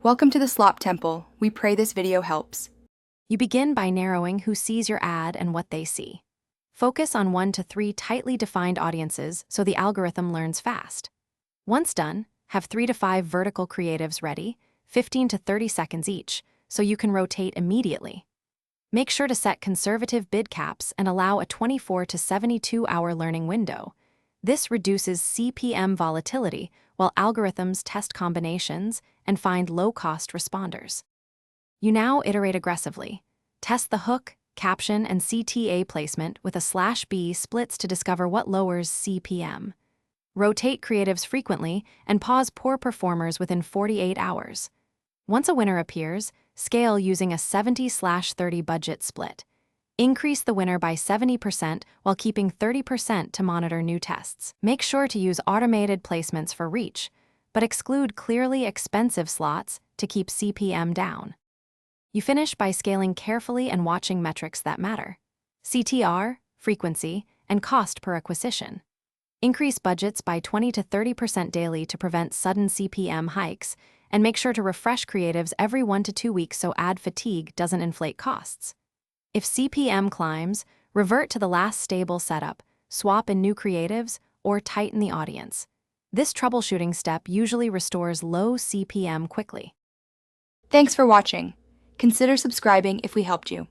Welcome to the Slop Temple. We pray this video helps. You begin by narrowing who sees your ad and what they see. Focus on 1 to 3 tightly defined audiences so the algorithm learns fast. Once done, have 3 to 5 vertical creatives ready, 15 to 30 seconds each, so you can rotate immediately. Make sure to set conservative bid caps and allow a 24 to 72-hour learning window. This reduces CPM volatility while algorithms test combinations and find low-cost responders. You now iterate aggressively. Test the hook, caption, and CTA placement with a /B splits to discover what lowers CPM. Rotate creatives frequently and pause poor performers within 48 hours. Once a winner appears, scale using a 70/30 budget split. Increase the winner by 70% while keeping 30% to monitor new tests. Make sure to use automated placements for reach, but exclude clearly expensive slots to keep CPM down. You finish by scaling carefully and watching metrics that matter: CTR, frequency, and cost per acquisition. Increase budgets by 20 to 30% daily to prevent sudden CPM hikes, and make sure to refresh creatives every 1 to 2 weeks so ad fatigue doesn't inflate costs. If CPM climbs, revert to the last stable setup, swap in new creatives, or tighten the audience. This troubleshooting step usually restores low CPM quickly. Thanks for watching. Consider subscribing if we helped you.